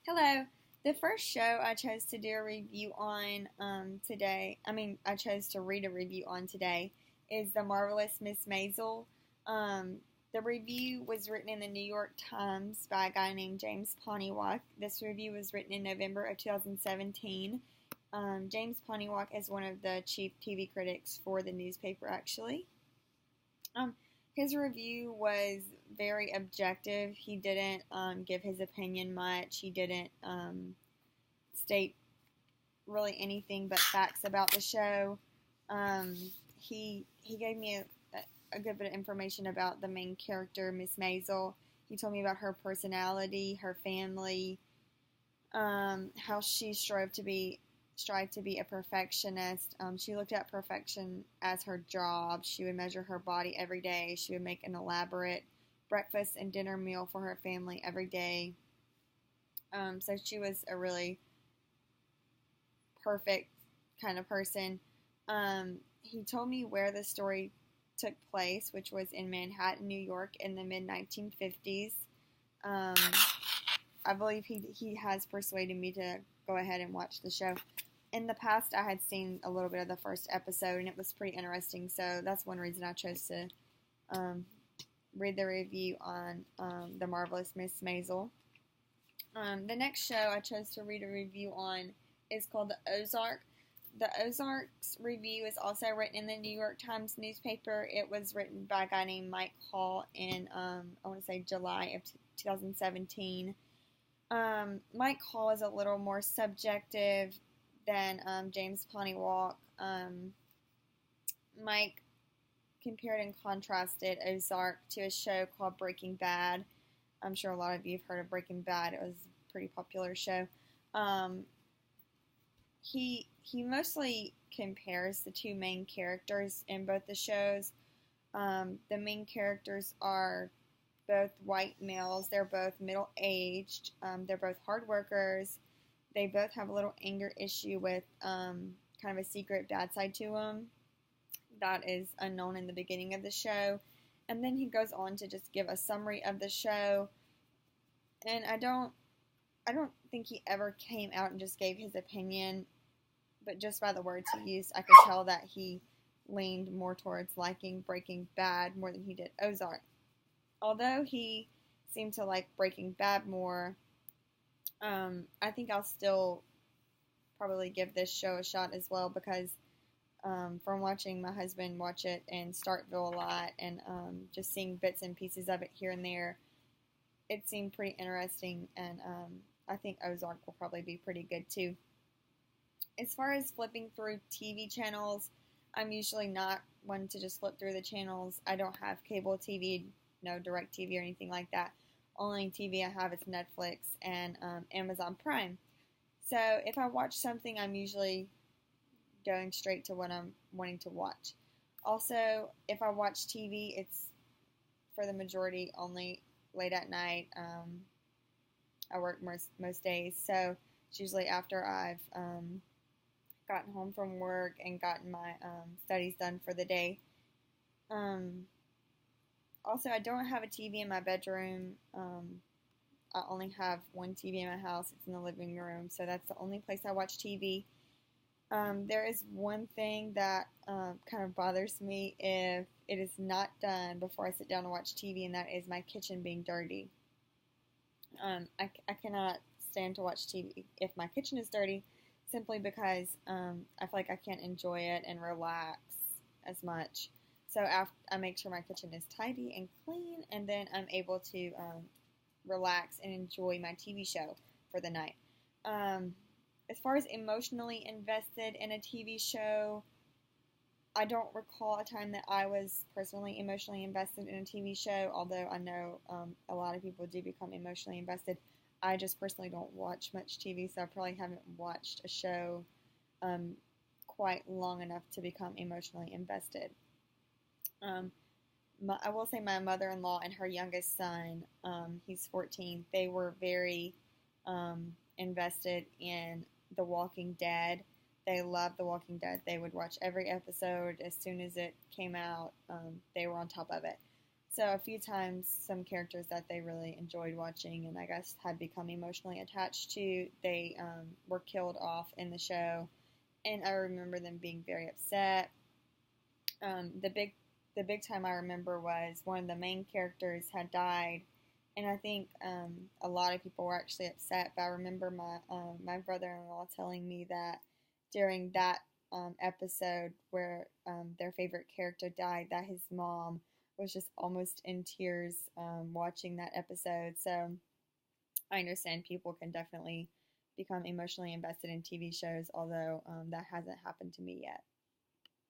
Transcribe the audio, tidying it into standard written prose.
Hello. The first show I chose to do a review on I chose to read a review on today is The Marvelous Miss Maisel. The review was written in the New York Times by a guy named James Pontiwak. This review was written in November of 2017. James Pontiwak is one of the chief TV critics for the newspaper, actually. His review was very objective. He didn't give his opinion much. He didn't state really anything but facts about the show. He gave me a good bit of information about the main character, Miss Maisel. He told me about her personality, her family, how she strived to be a perfectionist. She looked at perfection as her job. She would measure her body every day. She would make an elaborate breakfast and dinner meal for her family every day. So she was a really perfect kind of person. He told me where the story took place, which was in Manhattan, New York in the mid-1950s. I believe he has persuaded me to go ahead and watch the show. In the past, I had seen a little bit of the first episode, and it was pretty interesting, so that's one reason I chose to read the review on The Marvelous Miss Maisel. The next show I chose to read a review on is called The Ozark. The Ozark's review is also written in the New York Times newspaper. It was written by a guy named Mike Hall in, July of 2017. Mike Hall is a little more subjective than James Pontiwak. Mike compared and contrasted Ozark to a show called Breaking Bad. I'm sure a lot of you have heard of Breaking Bad. It was a pretty popular show. He mostly compares the two main characters in both the shows. The main characters are both white males. They're both middle-aged. They're both hard workers. They both have a little anger issue with kind of a secret bad side to them that is unknown in the beginning of the show. And then he goes on to just give a summary of the show. And I don't think he ever came out and just gave his opinion, but just by the words he used, I could tell that he leaned more towards liking Breaking Bad more than he did Ozark. Although he seemed to like Breaking Bad more, I think I'll still probably give this show a shot as well because from watching my husband watch it in Starkville a lot and just seeing bits and pieces of it here and there, it seemed pretty interesting, and I think Ozark will probably be pretty good too. As far as flipping through TV channels, I'm usually not one to just flip through the channels. I don't have cable TV, no direct TV or anything like that. Only TV I have is Netflix and Amazon Prime. So if I watch something, I'm usually going straight to what I'm wanting to watch. Also, if I watch TV, it's for the majority only late at night. I work most days, so it's usually after I've gotten home from work and gotten my studies done for the day. Also, I don't have a TV in my bedroom. I only have one TV in my house. It's in the living room, so that's the only place I watch TV. There is one thing that kind of bothers me if it is not done before I sit down to watch TV, and that is my kitchen being dirty. I cannot stand to watch TV if my kitchen is dirty, simply because I feel like I can't enjoy it and relax as much. So I make sure my kitchen is tidy and clean, and then I'm able to relax and enjoy my TV show for the night. As far as emotionally invested in a TV show, I don't recall a time that I was personally emotionally invested in a TV show, although I know a lot of people do become emotionally invested. I just personally don't watch much TV, so I probably haven't watched a show quite long enough to become emotionally invested. I will say my mother-in-law and her youngest son, he's 14, they were very invested in The Walking Dead. They loved The Walking Dead. They would watch every episode as soon as it came out. They were on top of it. So a few times, some characters that they really enjoyed watching and I guess had become emotionally attached to, they were killed off in the show, and I remember them being very upset. The big time I remember was one of the main characters had died, and I think a lot of people were actually upset. But I remember my brother-in-law telling me that during that episode where their favorite character died, that his mom was just almost in tears watching that episode. So I understand people can definitely become emotionally invested in TV shows, although that hasn't happened to me yet.